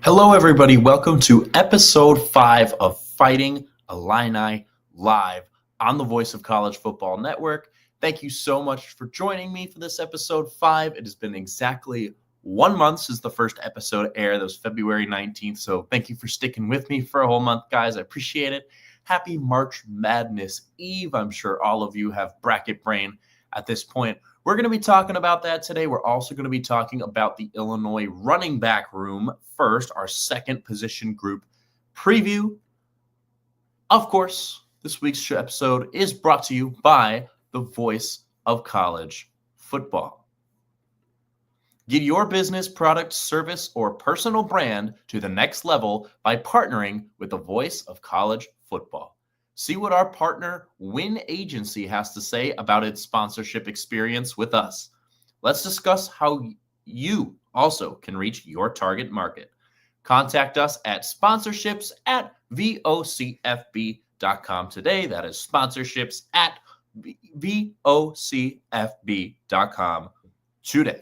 Hello, everybody. Welcome to episode 5 of Fighting Illini live on the Voice of College Football Network. Thank you so much for joining me for this episode 5. It has been exactly 1 month since the first episode aired. That was February 19th. So thank you for sticking with me for a whole month, guys. I appreciate it. Happy March Madness Eve. I'm sure all of you have bracket brain at this point. We're going to be talking about that today. We're also going to be talking about the Illinois running back room first, our second position group preview. Of course, this week's episode is brought to you by the Voice of College Football. Get your business, product, service, or personal brand to the next level by partnering with the Voice of College Football. See what our partner, Win Agency, has to say about its sponsorship experience with us. Let's discuss how you also can reach your target market. Contact us at sponsorships@vocfb.com today. That is sponsorships@vocfb.com today.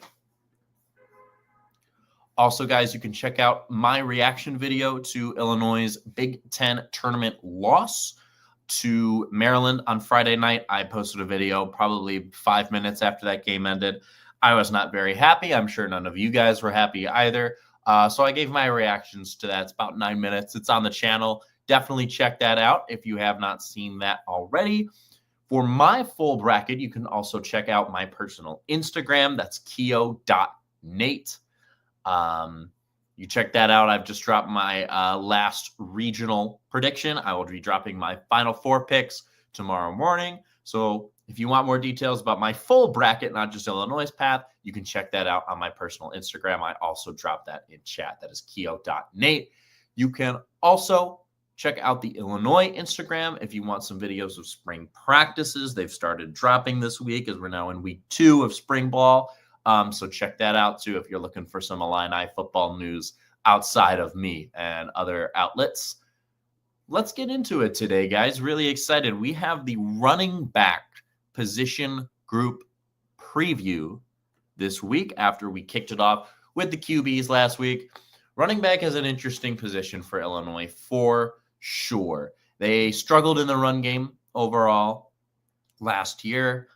Also, guys, you can check out my reaction video to Illinois' Big Ten tournament loss to Maryland on Friday night. I posted a video probably 5 minutes after that game ended. I was not very happy. I'm sure none of you guys were happy either. So I gave my reactions to that. It's about 9 minutes. It's on the channel. Definitely check that out if you have not seen that already. For my full bracket, you can also check out my personal Instagram. That's keo.nate. You check that out. I've just dropped my last regional prediction. I will be dropping my final 4 picks tomorrow morning. So if you want more details about my full bracket, not just Illinois' path, you can check that out on my personal Instagram. I also dropped that in chat. That is keo.nate. You can also check out the Illinois Instagram if you want some videos of spring practices. They've started dropping this week as we're now in week 2 of spring ball. So check that out, too, if you're looking for some Illini football news outside of me and other outlets. Let's get into it today, guys. Really excited. We have the running back position group preview this week after we kicked it off with the QBs last week. Running back is an interesting position for Illinois for sure. They struggled in the run game overall last year.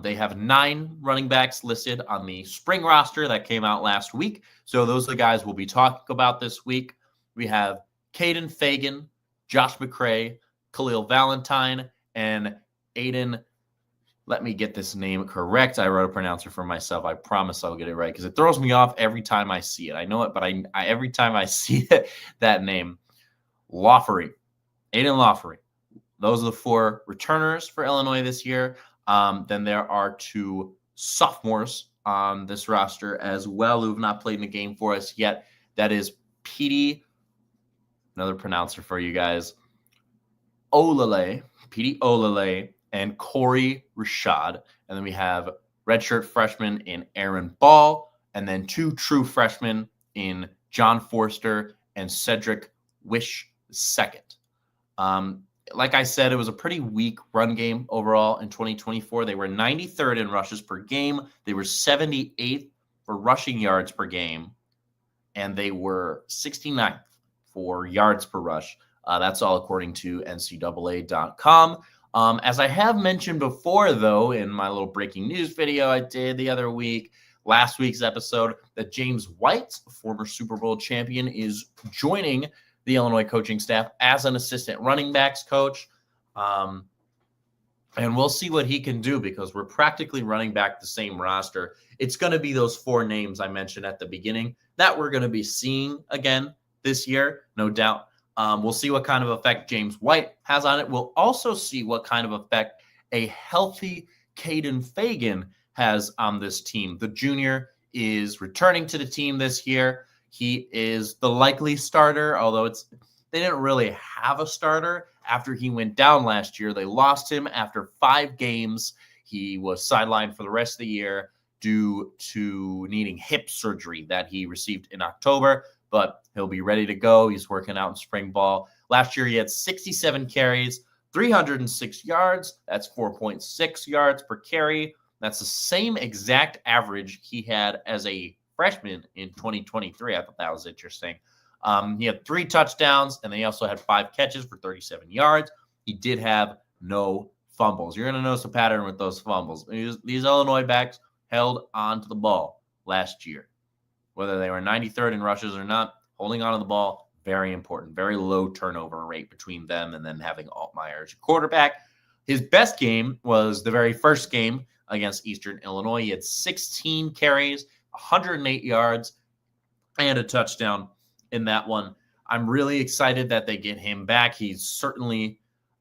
They have 9 running backs listed on the spring roster that came out last week. So those are the guys we'll be talking about this week. We have Caden Fagan, Josh McCray, Khalil Valentine, and Aiden. Let me get this name correct. I wrote a pronouncer for myself. I promise I'll get it right because it throws me off every time I see it. I know it, but I every time I see it, that name. Aiden Lawfery. Those are the 4 returners for Illinois this year. Then there are 2 sophomores on this roster as well who have not played in the game for us yet. That is Petey, another pronouncer for you guys, Petey Olale, and Corey Rashad. And then we have redshirt freshman in Aaron Ball, and then 2 true freshmen in John Forster and Cedric Wish II. Like I said, it was a pretty weak run game overall in 2024. They were 93rd in rushes per game. They were 78th for rushing yards per game. And they were 69th for yards per rush. That's all according to NCAA.com. As I have mentioned before, though, in my little breaking news video I did the other week, last week's episode, that James White, former Super Bowl champion, is joining the Illinois coaching staff as an assistant running backs coach. And we'll see what he can do because we're practically running back the same roster. It's going to be those 4 names I mentioned at the beginning that we're going to be seeing again this year, no doubt. We'll see what kind of effect James White has on it. We'll also see what kind of effect a healthy Caden Fagan has on this team. The junior is returning to the team this year. He is the likely starter, although they didn't really have a starter after he went down last year. They lost him after 5 games. He was sidelined for the rest of the year due to needing hip surgery that he received in October, but he'll be ready to go. He's working out in spring ball. Last year, he had 67 carries, 306 yards. That's 4.6 yards per carry. That's the same exact average he had as a freshman in 2023. I thought that was interesting. He had 3 touchdowns, and then he also had 5 catches for 37 yards. He did have no fumbles. You're going to notice a pattern with those fumbles. These Illinois backs held on to the ball last year. Whether they were 93rd in rushes or not, holding on to the ball, very important. Very low turnover rate between them and then having Altmaier as your quarterback. His best game was the very first game against Eastern Illinois. He had 16 carries, 108 yards, and a touchdown in that one. I'm really excited that they get him back. He certainly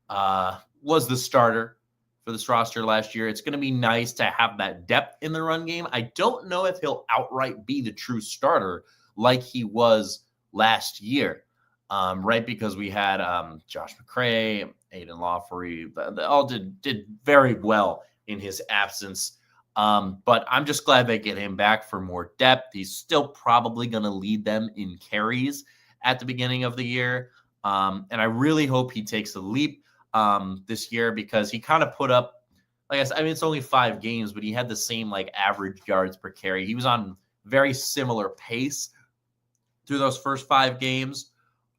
was the starter for this roster last year. It's going to be nice to have that depth in the run game. I don't know if he'll outright be the true starter like he was last year, right? Because we had Josh McCray, Aiden Lawfrey, they all did very well in his absence. But I'm just glad they get him back for more depth. He's still probably going to lead them in carries at the beginning of the year. And I really hope he takes a leap this year, because he kind of put up, like I said, I mean, it's only 5 games, but he had the same like average yards per carry. He was on very similar pace through those first 5 games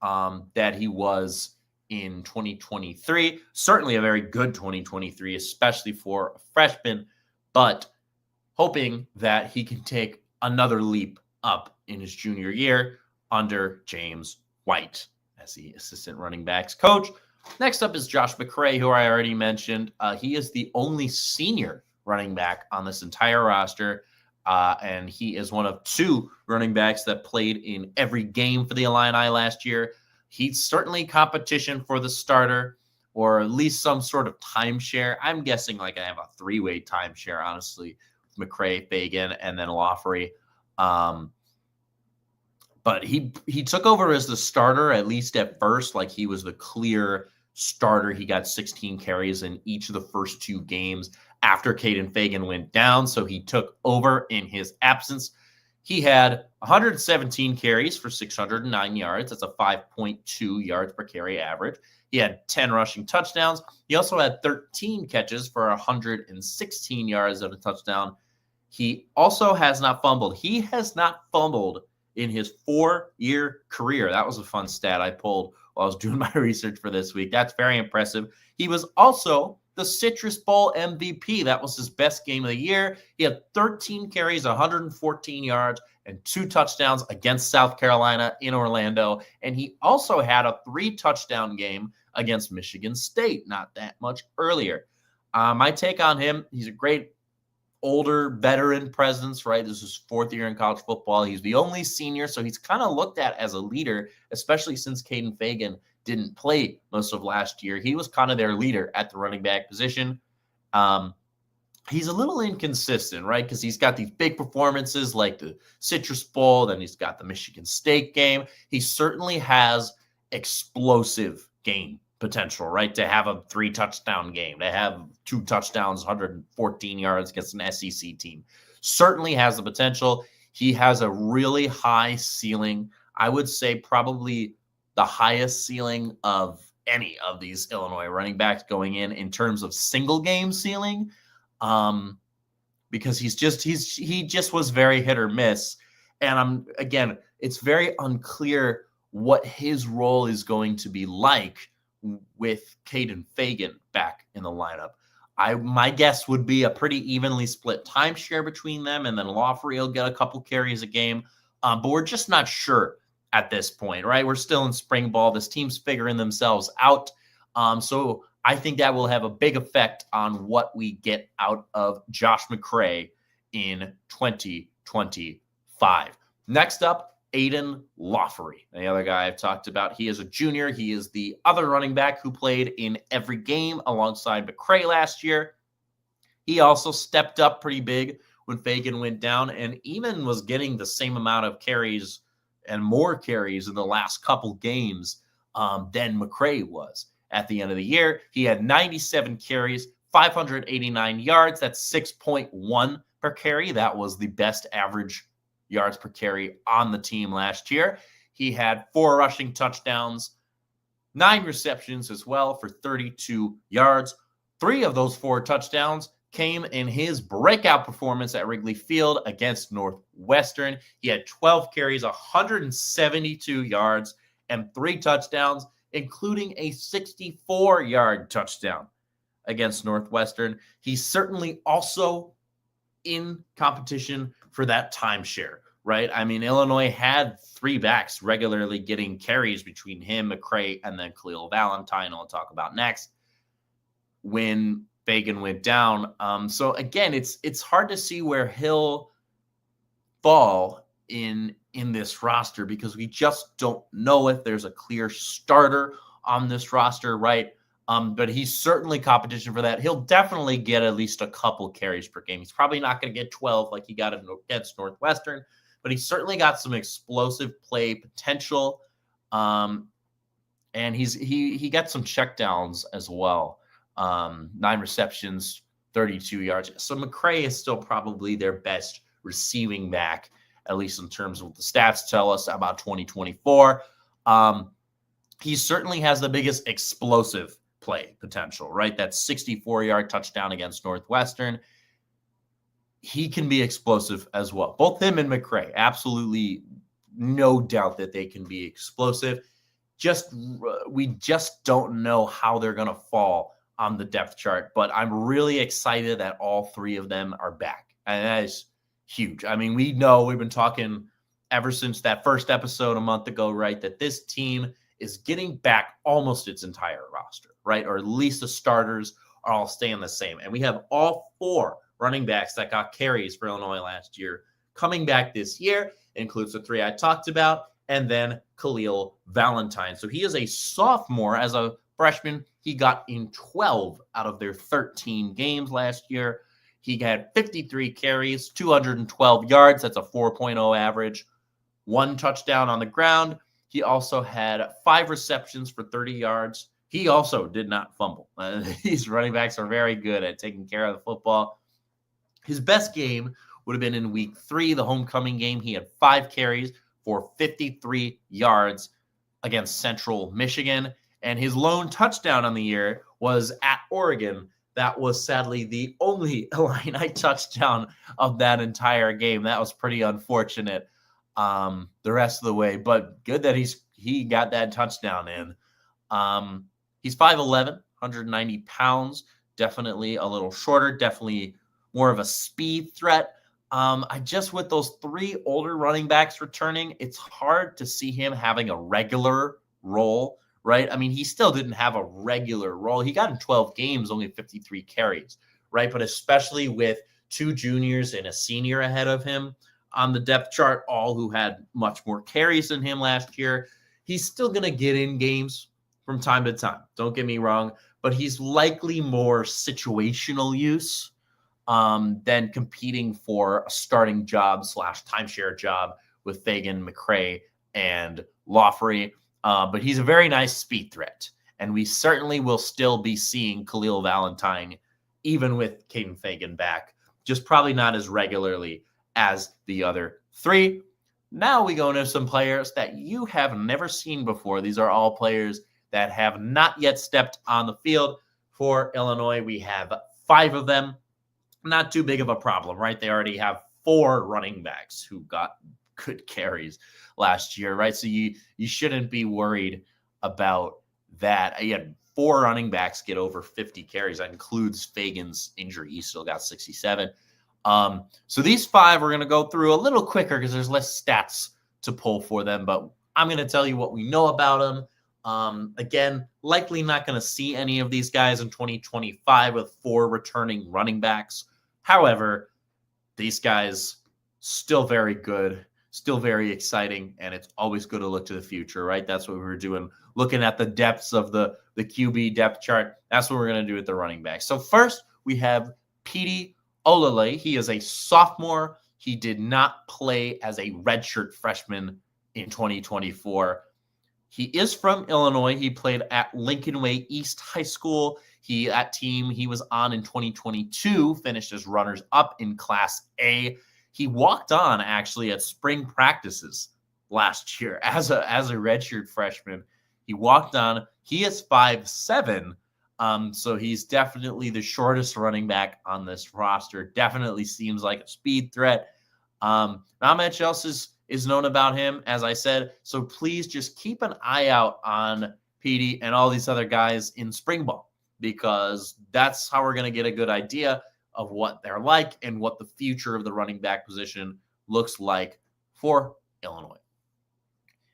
that he was in 2023. Certainly a very good 2023, especially for a freshman, but hoping that he can take another leap up in his junior year under James White as the assistant running backs coach. Next up is Josh McCray, who I already mentioned. He is the only senior running back on this entire roster, and he is one of 2 running backs that played in every game for the Illini last year. He's certainly competition for the starter, or at least some sort of timeshare. I'm guessing like I have a 3-way timeshare, honestly, with McCray, Fagan, and then Lawfrey. But he took over as the starter, at least at first. Like, he was the clear starter. He got 16 carries in each of the first 2 games after Caden Fagan went down, so he took over in his absence. He had 117 carries for 609 yards. That's a 5.2 yards per carry average. He had 10 rushing touchdowns. He also had 13 catches for 116 yards and a touchdown. He also has not fumbled. He has not fumbled in his 4-year career. That was a fun stat I pulled while I was doing my research for this week. That's very impressive. He was also the Citrus Bowl MVP. That was his best game of the year. He had 13 carries, 114 yards, and 2 touchdowns against South Carolina in Orlando. And he also had a 3-touchdown game against Michigan State not that much earlier. My take on him, he's a great older veteran presence, right? This is his 4th year in college football. He's the only senior, so he's kind of looked at as a leader, especially since Caden Fagan didn't play most of last year. He was kind of their leader at the running back position. He's a little inconsistent, right? Because he's got these big performances like the Citrus Bowl, then he's got the Michigan State game. He certainly has explosive game potential, right? To have a 3-touchdown game, to have 2 touchdowns, 114 yards against an SEC team. Certainly has the potential. He has a really high ceiling. I would say probably the highest ceiling of any of these Illinois running backs going in terms of single game ceiling, because he just was very hit or miss. And again, it's very unclear what his role is going to be like with Caden Fagan back in the lineup. My guess would be a pretty evenly split timeshare between them, and then Lawfrey will get a couple carries a game. But we're just not sure at this point, right? We're still in spring ball. This team's figuring themselves out. So I think that will have a big effect on what we get out of Josh McCray in 2025. Next up, Aiden Lawfrey, the other guy I've talked about. He is a junior. He is the other running back who played in every game alongside McCray last year. He also stepped up pretty big when Fagan went down, and even was getting the same amount of carries and more carries in the last couple games than McCray was at the end of the year. He had 97 carries, 589 yards. That's 6.1 per carry. That was the best average yards per carry on the team last year. He had 4 rushing touchdowns, 9 receptions as well for 32 yards. 3 of those 4 touchdowns came in his breakout performance at Wrigley Field against Northwestern. He had 12 carries, 172 yards, and 3 touchdowns, including a 64-yard touchdown against Northwestern. He's certainly also in competition for that timeshare, right? I mean, Illinois had 3 backs regularly getting carries between him, McCray, and then Khalil Valentine, I'll talk about next, when Fagan went down. So again, it's hard to see where he'll fall in this roster because we just don't know if there's a clear starter on this roster, right? But he's certainly competition for that. He'll definitely get at least a couple carries per game. He's probably not going to get 12 like he got against Northwestern, but he's certainly got some explosive play potential. And he got some checkdowns as well. 9 receptions, 32 yards. So McCray is still probably their best receiving back, at least in terms of what the stats tell us about 2024. He certainly has the biggest explosive play potential, right? That 64-yard touchdown against Northwestern. He can be explosive as well. Both him and McCray, absolutely no doubt that they can be explosive. We just don't know how they're going to fall on the depth chart, but I'm really excited that all 3 of them are back. And that is huge. I mean, we've been talking ever since that first episode a month ago, right, that this team is getting back almost its entire roster, right? Or at least the starters are all staying the same. And we have all 4 running backs that got carries for Illinois last year coming back this year. It includes the 3 I talked about, and then Khalil Valentine. So he is a sophomore. As a freshman, he got in 12 out of their 13 games last year. He had 53 carries, 212 yards. That's a 4.0 average, 1 touchdown on the ground. He also had 5 receptions for 30 yards. He also did not fumble. These running backs are very good at taking care of the football. His best game would have been in week 3, the homecoming game. He had 5 carries for 53 yards against Central Michigan. And his lone touchdown on the year was at Oregon. That was sadly the only Illini touchdown of that entire game. That was pretty unfortunate the rest of the way, but good that he got that touchdown in. He's 5'11", 190 pounds, definitely a little shorter, definitely more of a speed threat. With those 3 older running backs returning, it's hard to see him having a regular role, right? I mean, he still didn't have a regular role. He got in 12 games, only 53 carries, right? But especially with 2 juniors and a senior ahead of him on the depth chart, all who had much more carries than him last year, he's still going to get in games from time to time. Don't get me wrong, but he's likely more situational use than competing for a starting job / timeshare job with Fagan, McCray, and Lawfrey. But he's a very nice speed threat. And we certainly will still be seeing Khalil Valentine, even with Caden Fagan back, just probably not as regularly as the other 3. Now we go into some players that you have never seen before. These are all players that have not yet stepped on the field for Illinois. We have 5 of them. Not too big of a problem, right? They already have 4 running backs who got good carries last year, right? So you shouldn't be worried about that. You had 4 running backs get over 50 carries. That includes Fagan's injury. He still got 67. So these 5 we're going to go through a little quicker because there's less stats to pull for them, but I'm going to tell you what we know about them. Again, likely not going to see any of these guys in 2025 with 4 returning running backs. However, these guys still very good, still very exciting, and it's always good to look to the future, right? That's what we were doing, looking at the depths of the QB depth chart. That's what we're going to do with the running back. So first, we have Petey Olale. He is a sophomore. He did not play as a redshirt freshman in 2024. He is from Illinois. He played at Lincoln Way East High School. That team he was on in 2022 finished as runners-up in Class A. He walked on actually at spring practices last year as a redshirt freshman. He walked on. He is 5'7", So he's definitely the shortest running back on this roster. Definitely seems like a speed threat. Not much else is known about him, as I said. So please just keep an eye out on Petey and all these other guys in spring ball, because that's how we're going to get a good idea of what they're like and what the future of the running back position looks like for Illinois.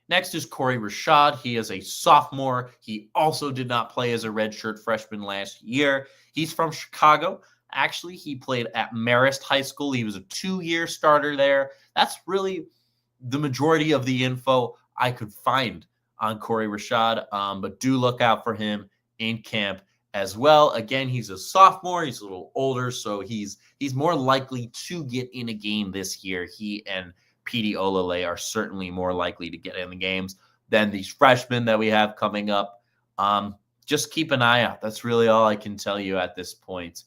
Next is Corey Rashad. He is a sophomore. He also did not play as a redshirt freshman last year. He's from Chicago. Actually, he played at Marist High School. He was a 2-year starter there. That's really the majority of the info I could find on Corey Rashad, but do look out for him in camp as well. Again, he's a sophomore. He's a little older, so he's more likely to get in a game this year. He and Petey Olale are certainly more likely to get in the games than these freshmen that we have coming up. Just keep an eye out. That's really all I can tell you at this point.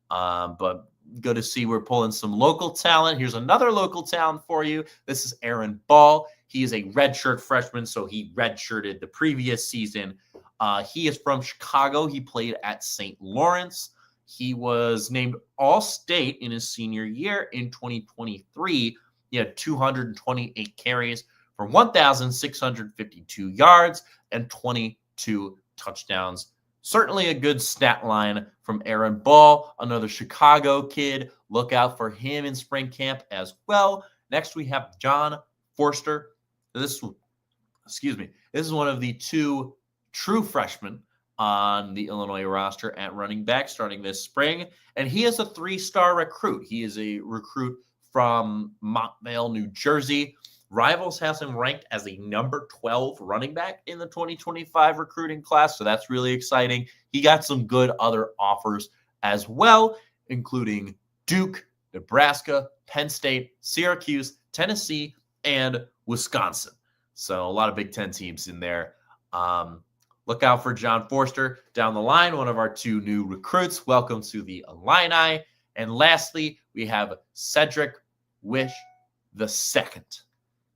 But good to see we're pulling some local talent. Here's another local talent for you. This is Aaron Ball. He is a redshirt freshman, so he redshirted the previous season. He is from Chicago. He played at St. Lawrence. He was named All-State in his senior year in 2023. He had 228 carries for 1,652 yards and 22 touchdowns. Certainly a good stat line from Aaron Ball, another Chicago kid. Look out for him in spring camp as well. Next, we have John Forster. This is one of the 2 true freshmen on the Illinois roster at running back starting this spring, and he is a 3-star recruit. He is a recruit from Montvale, New Jersey. Rivals has him ranked as a number 12 running back in the 2025 recruiting class, so that's really exciting. He got some good other offers as well, including Duke, Nebraska, Penn State, Syracuse, Tennessee, and Wisconsin. So a lot of Big Ten teams in there. Look out for John Forster down the line, one of our 2 new recruits. Welcome to the Illini. And lastly, we have Cedric Wish II.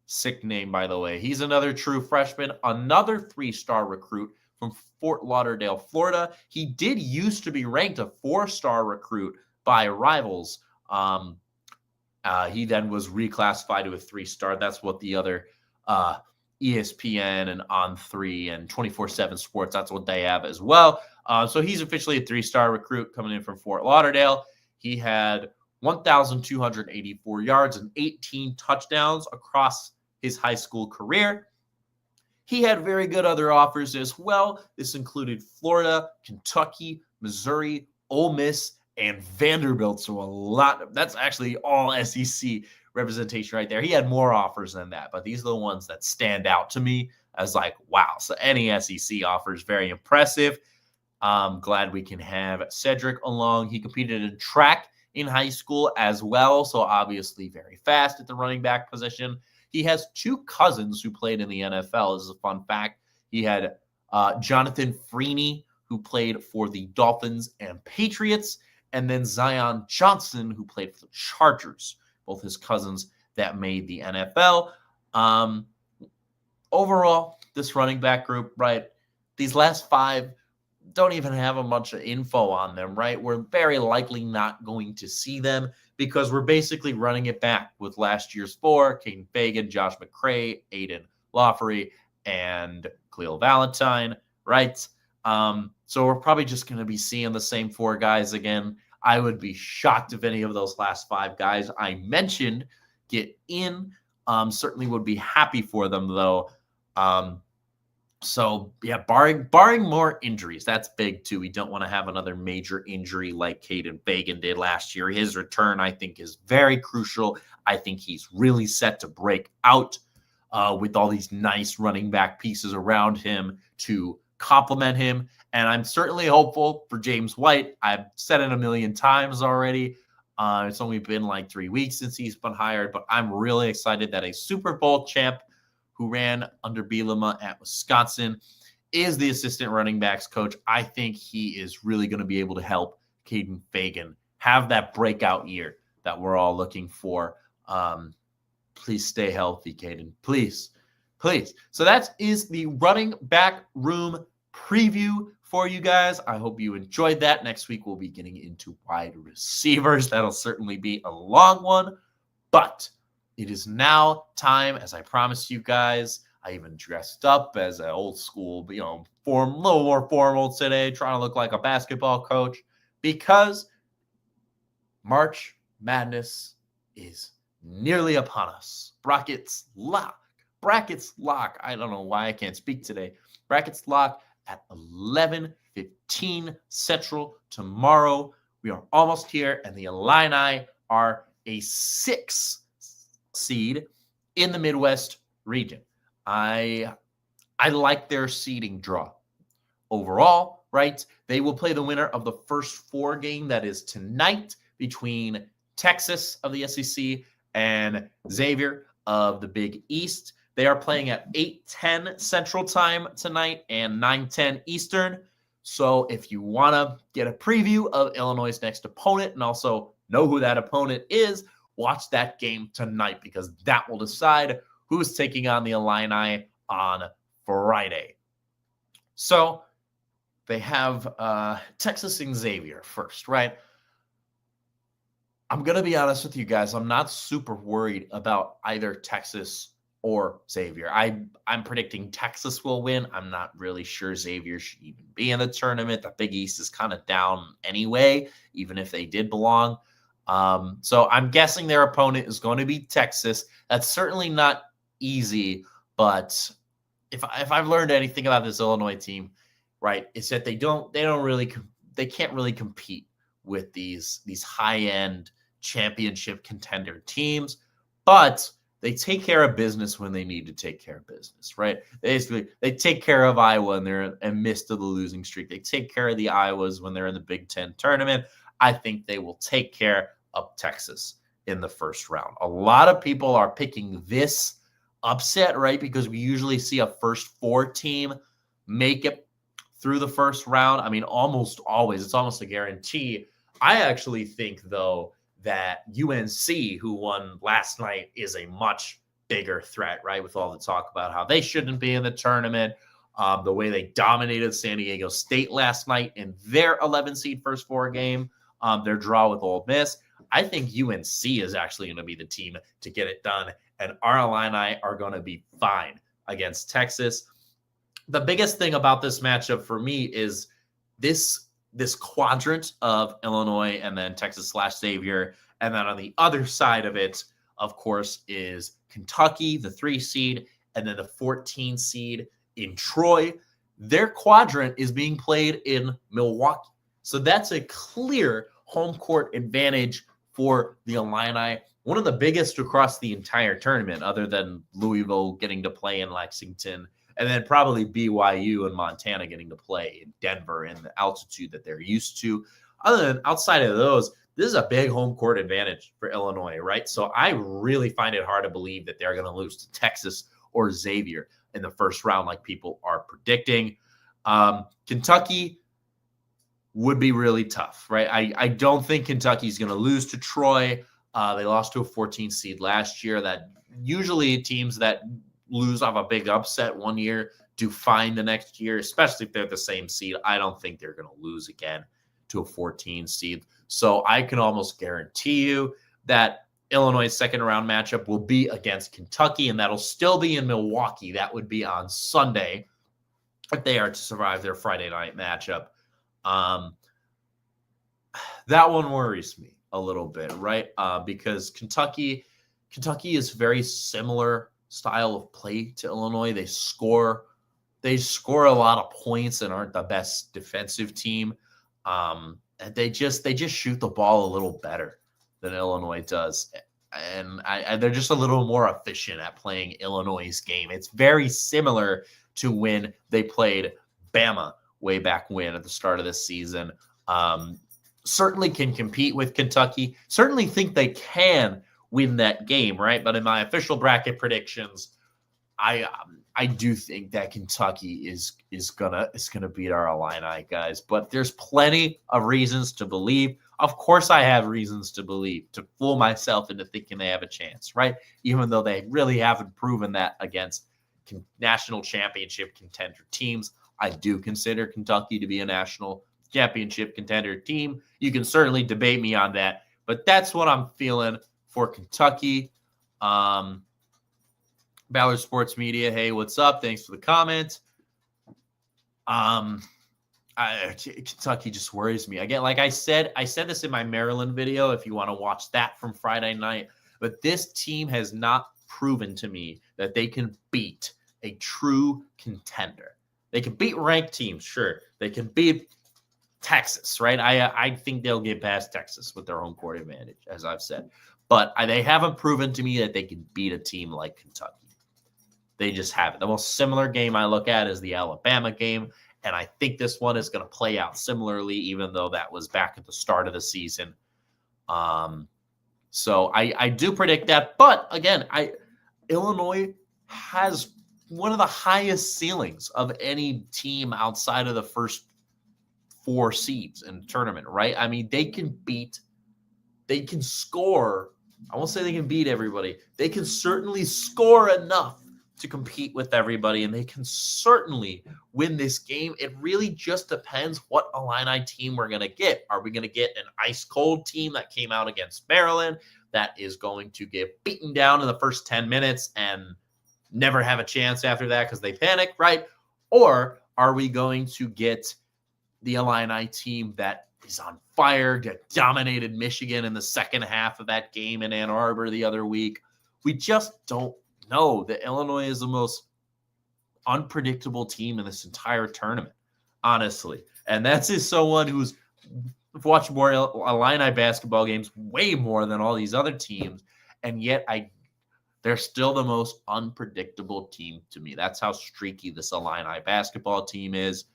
Sick name, by the way. He's another true freshman, another 3-star recruit from Fort Lauderdale, Florida. He did used to be ranked a 4-star recruit by Rivals. He then was reclassified to a 3-star. That's what the other ESPN and On3 and 24/7 Sports, that's what they have as well. So he's officially a 3-star recruit coming in from Fort Lauderdale. He had 1,284 yards and 18 touchdowns across his high school career. He had very good other offers as well. This included Florida, Kentucky, Missouri, Ole Miss, and Vanderbilt. So that's actually all SEC representation right there. He had more offers than that, but these are the ones that stand out to me as like, wow. So any SEC offer is very impressive. I'm glad we can have Cedric along. He competed in track in high school as well, so obviously very fast at the running back position. He has 2 cousins who played in the NFL. This is a fun fact. He had Jonathan Freeney, who played for the Dolphins and Patriots, and then Zion Johnson, who played for the Chargers, both his cousins that made the NFL. Overall, this running back group, right, these last 5 don't even have a bunch of info on them, right? We're very likely not going to see them because we're basically running it back with last year's 4, Caden Fagan, Josh McCray, Aiden Lawfrey, and Khalil Valentine, right? So we're probably just going to be seeing the same 4 guys again. I would be shocked if any of those last 5 guys I mentioned get in. Certainly would be happy for them, though. So, yeah, barring more injuries, that's big, too. We don't want to have another major injury like Caden Fagan did last year. His return, I think, is very crucial. I think he's really set to break out with all these nice running back pieces around him to complement him. And I'm certainly hopeful for James White. I've said it a million times already. It's only been like 3 weeks since he's been hired, but I'm really excited that a Super Bowl champ who ran under Bielema at Wisconsin is the assistant running backs coach. I think he is really going to be able to help Caden Fagan have that breakout year that we're all looking for. Please stay healthy, Caden. Please. So that is the running back room preview for you guys. I hope you enjoyed that. Next week, we'll be getting into wide receivers. That'll certainly be a long one, but it is now time, as I promised you guys. I even dressed up as an old school, a little more formal today, trying to look like a basketball coach, because March Madness is nearly upon us. Brackets lock. I don't know why I can't speak today. Brackets lock at 11:15 Central tomorrow. We are almost here, and the Illini are a 6 seed in the Midwest region. I like their seeding draw overall, right? They will play the winner of the first 4 game that is tonight between Texas of the SEC and Xavier of the Big East. They are playing at 8:10 Central Time tonight and 9:10 Eastern. So if you want to get a preview of Illinois' next opponent and also know who that opponent is, watch that game tonight, because that will decide who's taking on the Illini on Friday. So they have Texas and Xavier first, right? I'm going to be honest with you guys. I'm not super worried about either Texas or Xavier. I'm predicting Texas will win. I'm not really sure Xavier should even be in the tournament. The Big East is kind of down anyway, even if they did belong. So I'm guessing their opponent is going to be Texas. That's certainly not easy, but if I've learned anything about this Illinois team, right, it's that they can't really compete with these high-end championship contender teams, but they take care of business when they need to take care of business, right? Basically, they take care of Iowa and they're in the midst of the losing streak. They take care of the Iowas when they're in the Big Ten tournament. I think they will take care of Texas in the first round. A lot of people are picking this upset, right? Because we usually see a first 4 team make it through the first round. I mean, almost always. It's almost a guarantee. I actually think, though, that UNC, who won last night, is a much bigger threat, right? With all the talk about how they shouldn't be in the tournament, the way they dominated San Diego State last night in their 11 seed first 4 game, their draw with Ole Miss. I think UNC is actually going to be the team to get it done, and our Illini are going to be fine against Texas. The biggest thing about this matchup for me is this quadrant of Illinois and then Texas/Xavier. And then on the other side of it, of course, is Kentucky, the 3 seed, and then the 14 seed in Troy. Their quadrant is being played in Milwaukee. So that's a clear home court advantage for the Illini. One of the biggest across the entire tournament, other than Louisville getting to play in Lexington, and then probably BYU and Montana getting to play in Denver in the altitude that they're used to. Outside of those, this is a big home court advantage for Illinois, right? So I really find it hard to believe that they're going to lose to Texas or Xavier in the first round like people are predicting. Kentucky would be really tough, right? I don't think Kentucky's going to lose to Troy. They lost to a 14 seed last year. That usually teams that lose off a big upset one year do fine the next year, especially if they're the same seed. I don't think they're going to lose again to a 14 seed. So I can almost guarantee you that Illinois' second round matchup will be against Kentucky, and that'll still be in Milwaukee. That would be on Sunday if they are to survive their Friday night matchup. That one worries me a little bit, right? Because Kentucky is very similar style of play to Illinois. They score a lot of points and aren't the best defensive team. And they just shoot the ball a little better than Illinois does. And they're just a little more efficient at playing Illinois' game. It's very similar to when they played Bama way back when at the start of this season. Certainly can compete with Kentucky. Certainly think they can win that game, right? But in my official bracket predictions, I do think that Kentucky is gonna beat our Illini, guys. But there's plenty of reasons to believe. Of course, I have reasons to believe, to fool myself into thinking they have a chance, right? Even though they really haven't proven that against national championship contender teams I do consider Kentucky to be a national championship contender team. You can certainly debate me on that, but that's what I'm feeling for Kentucky. Ballard Sports Media, hey, what's up? Thanks for the comment. Kentucky just worries me. Again, like I said this in my Maryland video if you want to watch that from Friday night. But this team has not proven to me that they can beat a true contender. They can beat ranked teams, sure. They can beat Texas, right? I think they'll get past Texas with their home court advantage, as I've said. But they haven't proven to me that they can beat a team like Kentucky. They just haven't. The most similar game I look at is the Alabama game, and I think this one is going to play out similarly, even though that was back at the start of the season. So I do predict that. But again, Illinois has one of the highest ceilings of any team outside of the first 4 seeds in the tournament, right? I mean, they can score. I won't say they can beat everybody. They can certainly score enough to compete with everybody, and they can certainly win this game. It really just depends what Illini team we're going to get. Are we going to get an ice-cold team that came out against Maryland that is going to get beaten down in the first 10 minutes and never have a chance after that because they panic, right? Or are we going to get the Illini team that is on fire, that dominated Michigan in the second half of that game in Ann Arbor the other week? We just don't know. That Illinois is the most unpredictable team in this entire tournament, honestly. And that's just someone who's watched more Illini basketball games way more than all these other teams, and yet they're still the most unpredictable team to me. That's how streaky this Illini basketball team is.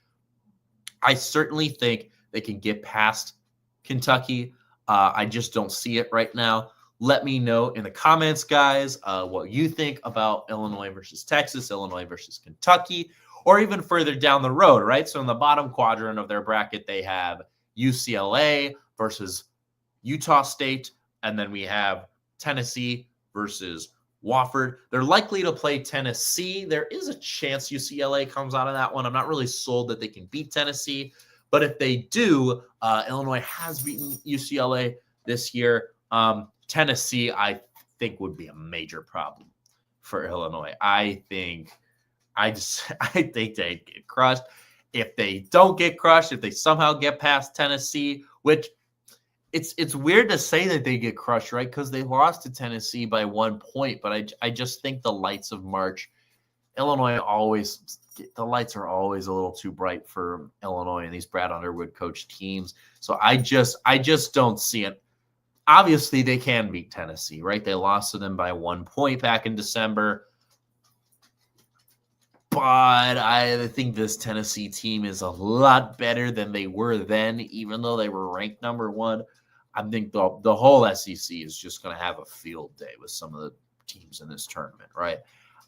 I certainly think they can get past Kentucky. I just don't see it right now. Let me know in the comments, guys, what you think about Illinois versus Texas, Illinois versus Kentucky, or even further down the road, right? So in the bottom quadrant of their bracket, they have UCLA versus Utah State, and then we have Tennessee versus Wofford. They're likely to play Tennessee. There is a chance UCLA comes out of that one. I'm not really sold that they can beat Tennessee, but if they do, Illinois has beaten UCLA this year. Tennessee, I think, would be a major problem for Illinois. I think they'd get crushed. If they don't get crushed, if they somehow get past Tennessee, which it's weird to say that they get crushed, right? Because they lost to Tennessee by 1 point. But I just think the lights of March, the lights are always a little too bright for Illinois and these Brad Underwood coached teams. So I just don't see it. Obviously, they can beat Tennessee, right? They lost to them by 1 point back in December. But I think this Tennessee team is a lot better than they were then, even though they were ranked number 1. I think the whole SEC is just going to have a field day with some of the teams in this tournament, right?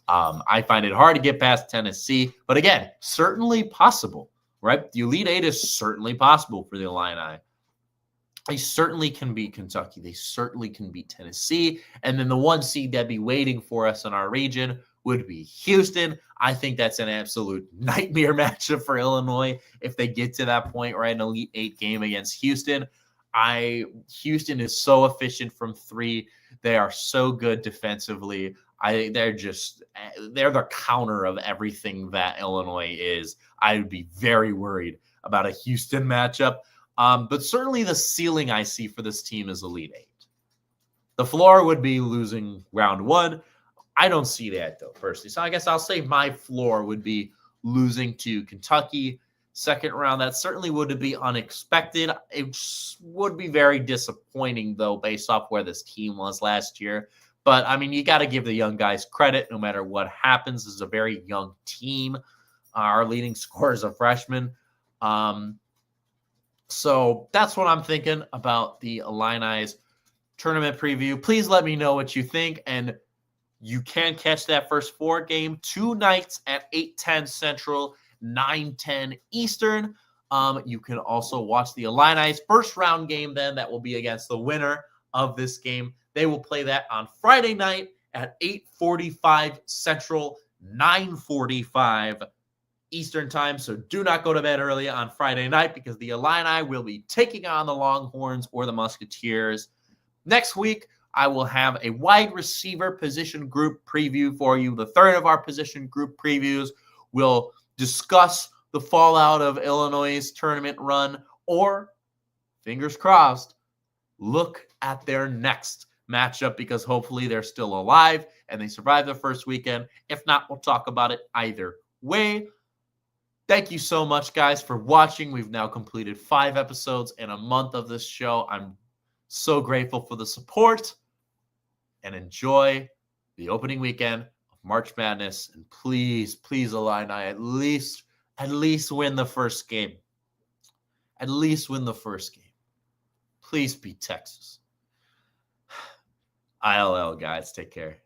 I find it hard to get past Tennessee, but again, certainly possible, right? The Elite Eight is certainly possible for the Illini. They certainly can beat Kentucky. They certainly can beat Tennessee. And then the 1 seed that'd be waiting for us in our region would be Houston. I think that's an absolute nightmare matchup for Illinois if they get to that point, right? An Elite Eight game against Houston. Houston is so efficient from 3. They are so good defensively. They're the counter of everything that Illinois is. I would be very worried about a Houston matchup. But certainly the ceiling I see for this team is Elite Eight. The floor would be losing round 1. I don't see that, though, personally. So I guess I'll say my floor would be losing to Kentucky. Second round, that certainly would be unexpected. It would be very disappointing, though, based off where this team was last year. But, I mean, you got to give the young guys credit no matter what happens. This is a very young team. Our leading scorer is a freshman. So that's what I'm thinking about the Illini's tournament preview. Please let me know what you think. And you can catch that first 4 game 2 nights at 8:10 Central, 9:10 Eastern. You can also watch the Illini's first round game then. That will be against the winner of this game. They will play that on Friday night at 8:45 Central, 9:45 Eastern time. So do not go to bed early on Friday night because the Illini will be taking on the Longhorns or the Musketeers. Next week, I will have a wide receiver position group preview for you. The third of our position group previews will discuss the fallout of Illinois' tournament run, or, fingers crossed, look at their next matchup because hopefully they're still alive and they survive the first weekend. If not, we'll talk about it either way. Thank you so much, guys, for watching. We've now completed 5 episodes in a month of this show. I'm so grateful for the support, and enjoy the opening weekend of March Madness. And please, please, Illini, at least win the first game. At least win the first game. Please beat Texas. ILL, guys. Take care.